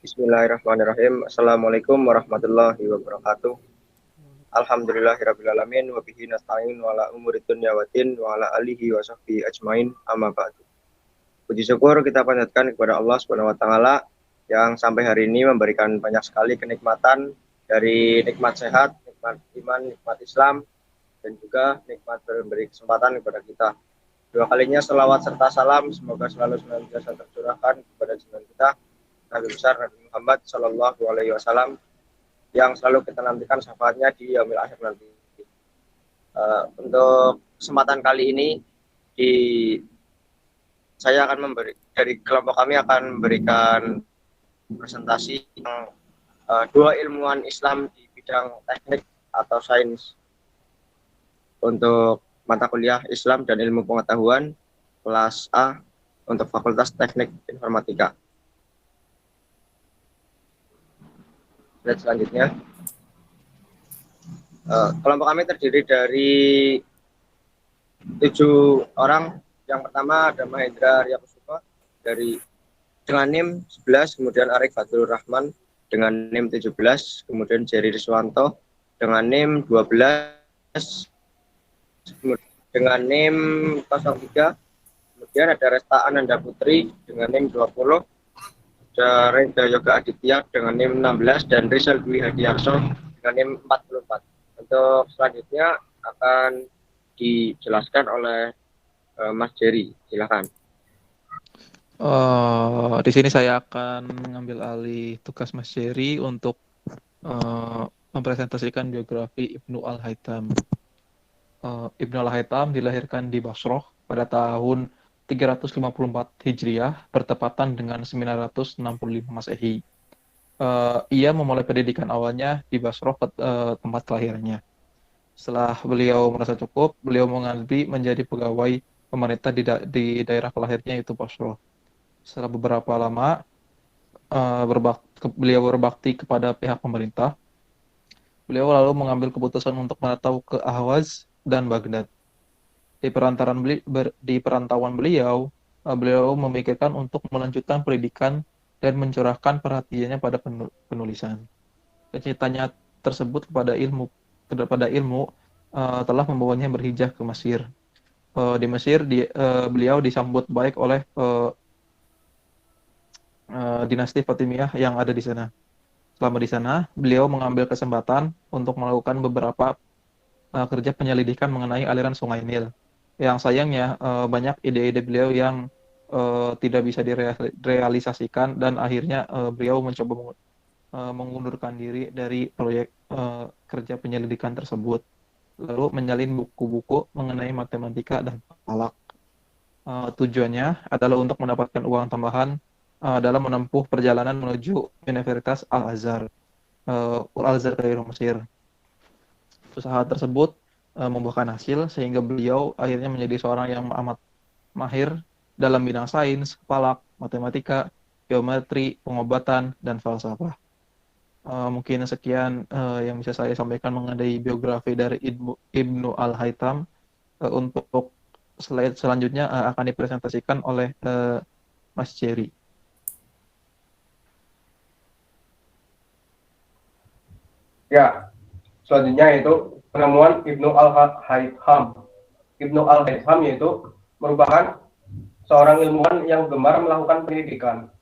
Bismillahirrahmanirrahim. Assalamualaikum warahmatullahi wabarakatuh. Alhamdulillahirrabbilalamin. Wabihi nasta'in wa ala umuri dunya waddin wa ala alihi wa sahbihi ajmain amma ba'du. Puji syukur kita panjatkan kepada Allah Subhanahu wa taala yang sampai hari ini memberikan banyak sekali kenikmatan, dari nikmat sehat, nikmat iman, nikmat Islam, dan juga nikmat memberi kesempatan kepada kita. Dua kalinya selawat serta salam semoga selalu senantiasa tercurahkan kepada junjungan kita Nabi besar Nabi Muhammad Shallallahu Alaihi Wasallam yang selalu kita nantikan syafaatnya di yaumil akhir nanti. Untuk kesempatan kali ini saya akan dari kelompok kami akan memberikan presentasi yang dua ilmuwan Islam di bidang teknik atau sains untuk mata kuliah Islam dan ilmu pengetahuan kelas A untuk Fakultas Teknik Informatika. Slide selanjutnya, kelompok kami terdiri dari 7 orang. Yang pertama ada Mahendra Riyakusuma dengan NIM 11, kemudian Arif Fadlur Rahman dengan NIM 17, kemudian Jerry Riswanto dengan NIM 12, dengan NIM 03, kemudian ada Resta Ananda Putri dengan NIM 20, ada Renda Yoga Aditya dengan NIM 16 dan Rizal Dwi Hadiarso dengan NIM 44. Untuk selanjutnya akan dijelaskan oleh Mas Jerry, silakan. Di sini saya akan mengambil alih tugas Mas Jerry untuk mempresentasikan biografi Ibnu Al-Haytham. Ibnu Al-Haytham dilahirkan di Basrah pada tahun 354 Hijriah bertepatan dengan 965 Masehi. Ia memulai pendidikan awalnya di Basrah, tempat kelahirannya. Setelah beliau merasa cukup, beliau mengabdi menjadi pegawai pemerintah di daerah kelahirnya, yaitu Basrah. Setelah beberapa lama beliau berbakti kepada pihak pemerintah, beliau lalu mengambil keputusan untuk merantau ke Ahwaz dan Baghdad. Di perantauan beliau memikirkan untuk melanjutkan pendidikan dan mencurahkan perhatiannya pada penulisan. Kecintaannya tersebut kepada ilmu telah membawanya berhijrah ke Mesir. Di Mesir beliau disambut baik oleh dinasti Fatimiyah yang ada di sana. Selama di sana, beliau mengambil kesempatan untuk melakukan beberapa kerja penyelidikan mengenai aliran Sungai Nil. Yang sayangnya banyak ide-ide beliau yang tidak bisa direalisasikan, dan akhirnya beliau mencoba mengundurkan diri dari proyek kerja penyelidikan tersebut, lalu menyalin buku-buku mengenai matematika dan falak. Tujuannya adalah untuk mendapatkan uang tambahan dalam menempuh perjalanan menuju Universitas Al-Azhar Kairo, Mesir. Usaha tersebut membuahkan hasil sehingga beliau akhirnya menjadi seorang yang amat mahir dalam bidang sains, falak, matematika, geometri, pengobatan, dan falsafah. Mungkin sekian yang bisa saya sampaikan mengenai biografi dari Ibnu Al-Haytham. Untuk slide selanjutnya akan dipresentasikan oleh Mas Jerry. Ya, selanjutnya itu penemuan Ibnu Al-Haytham. Ibnu Al-Haytham yaitu merupakan seorang ilmuwan yang gemar melakukan penelitikan.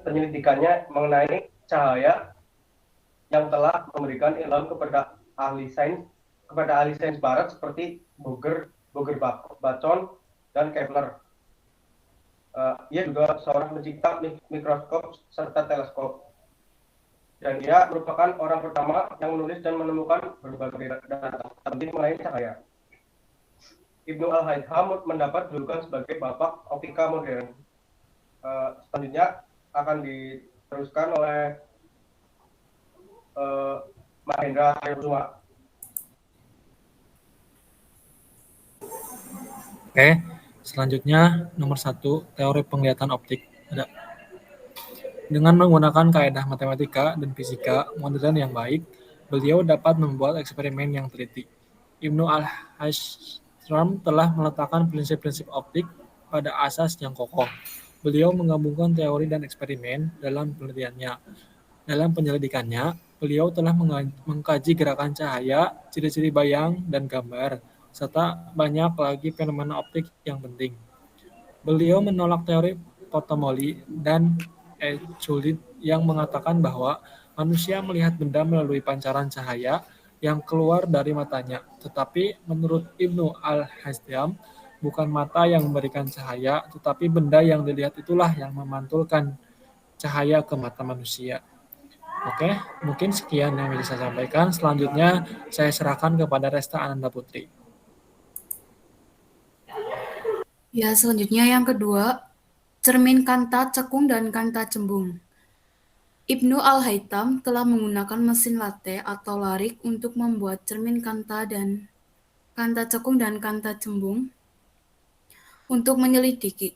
Penyelidikannya mengenai cahaya yang telah memberikan ilham kepada ahli sains barat seperti Boger Bacon dan Kepler. Ia juga seorang pencipta mikroskop serta teleskop. Dan dia merupakan orang pertama yang menulis dan menemukan berbagai data penting mengenai cahaya. Ibnu Al-Haytham mendapat julukan sebagai bapak optika modern. Selanjutnya akan diteruskan oleh Mahendra Riyakusuma. Oke, selanjutnya nomor 1, teori penglihatan optik. Dengan menggunakan kaedah matematika dan fisika modern yang baik, beliau dapat membuat eksperimen yang teliti. Ibnu Al-Haytham telah meletakkan prinsip-prinsip optik pada asas yang kokoh. beliau menggabungkan teori dan eksperimen dalam penelitiannya. Dalam penyelidikannya, beliau telah mengkaji gerakan cahaya, ciri-ciri bayang, dan gambar, serta banyak lagi fenomena optik yang penting. Beliau menolak teori Ptolemaic dan Euclid yang mengatakan bahwa manusia melihat benda melalui pancaran cahaya yang keluar dari matanya. Tetapi menurut Ibnu Al-Haytham, bukan mata yang memberikan cahaya, tetapi benda yang dilihat itulah yang memantulkan cahaya ke mata manusia. Oke, mungkin sekian yang bisa saya sampaikan. Selanjutnya saya serahkan kepada Resta Ananda Putri. Ya, selanjutnya yang kedua, cermin kanta cekung dan kanta cembung. Ibnu Al-Haytham telah menggunakan mesin latte atau larik untuk membuat cermin kanta cekung dan kanta cembung untuk menyelidiki.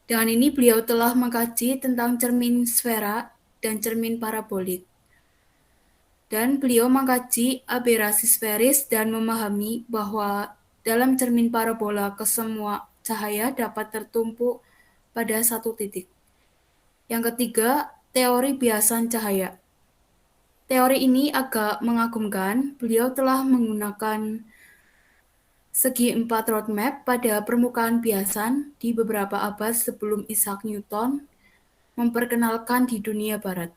Dengan ini beliau telah mengkaji tentang cermin sfera dan cermin parabolik. Dan beliau mengkaji aberasi sferis dan memahami bahwa dalam cermin parabola kesemua cahaya dapat tertumpuk pada satu titik. Yang ketiga, teori biasan cahaya. Teori ini agak mengagumkan. Beliau telah menggunakan segi 4 roadmap pada permukaan biasan di beberapa abad sebelum Isaac Newton memperkenalkan di dunia barat.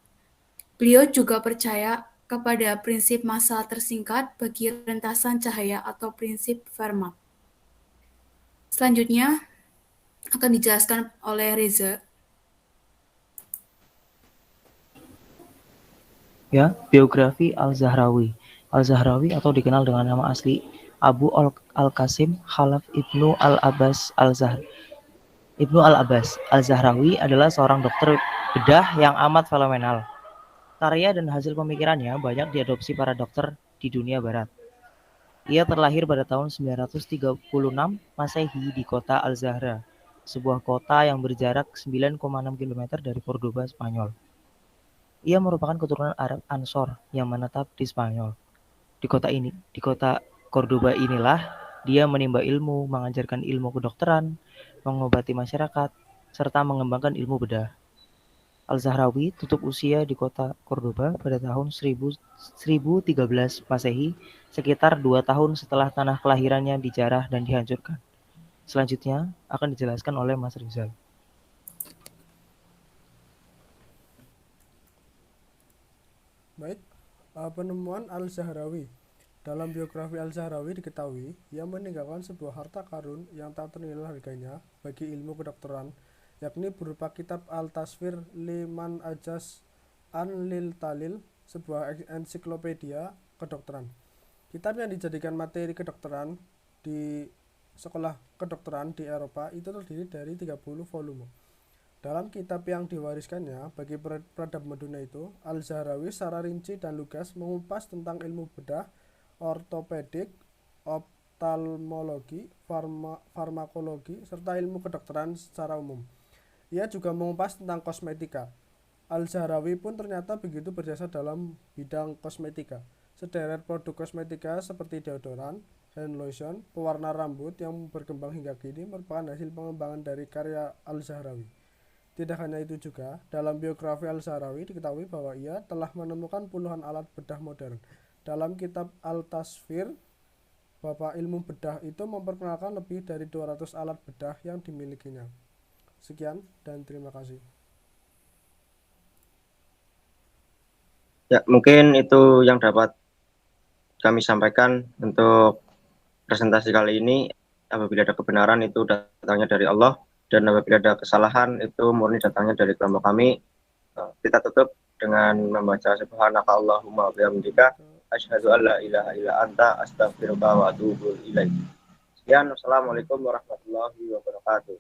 Beliau juga percaya kepada prinsip massa tersingkat bagi rentasan cahaya atau prinsip Fermat. Selanjutnya akan dijelaskan oleh Reza. Ya, biografi Al-Zahrawi. Al-Zahrawi atau dikenal dengan nama asli Abu Al-Qasim Khalaf Ibnu Al-Abbas Ibnu Al-Abbas Al-Zahrawi adalah seorang dokter bedah yang amat fenomenal. Karya dan hasil pemikirannya banyak diadopsi para dokter di dunia barat. Ia terlahir pada tahun 936 Masehi di kota Al-Zahra, sebuah kota yang berjarak 9,6 km dari Cordoba, Spanyol. Ia merupakan keturunan Arab Ansor yang menetap di Spanyol. Di kota Cordoba inilah dia menimba ilmu, mengajarkan ilmu kedokteran, mengobati masyarakat, serta mengembangkan ilmu bedah. Al-Zahrawi tutup usia di kota Cordoba pada tahun 1013 Masehi, sekitar 2 tahun setelah tanah kelahirannya dijarah dan dihancurkan. Selanjutnya akan dijelaskan oleh Mas Rizal. Baik, penemuan Al-Zahrawi. Dalam biografi Al-Zahrawi diketahui, ia meninggalkan sebuah harta karun yang tak ternilai harganya bagi ilmu kedokteran, yakni berupa kitab Al-Tasfir Liman Ajas An Lil Talil, sebuah ensiklopedia kedokteran. Kitab yang dijadikan materi kedokteran di sekolah kedokteran di Eropa itu terdiri dari 30 volume. Dalam kitab yang diwariskannya bagi peradaban Medina itu, Al-Zahrawi secara rinci dan lugas mengupas tentang ilmu bedah, ortopedik, oftalmologi, farmakologi, serta ilmu kedokteran secara umum. Ia juga mengupas tentang kosmetika. Al-Zahrawi pun ternyata begitu berjasa dalam bidang kosmetika. Sederet produk kosmetika seperti deodoran, hand lotion, pewarna rambut yang berkembang hingga kini merupakan hasil pengembangan dari karya Al-Zahrawi. Tidak hanya itu juga, dalam biografi Al-Zahrawi diketahui bahwa ia telah menemukan puluhan alat bedah modern. Dalam kitab Al-Tasfir, Bapak Ilmu Bedah itu memperkenalkan lebih dari 200 alat bedah yang dimilikinya. Sekian dan terima kasih. Ya, mungkin itu yang dapat kami sampaikan untuk presentasi kali ini. Apabila ada kebenaran itu datangnya dari Allah, dan apabila ada kesalahan itu murni datangnya dari kelompok kami. Kita tutup dengan membaca subhanaka Allahumma wa bihamdika asyhadu an la ilaha illa anta astaghfiruka wa atubu ilaik. Sekian, wassalamualaikum warahmatullahi wabarakatuh.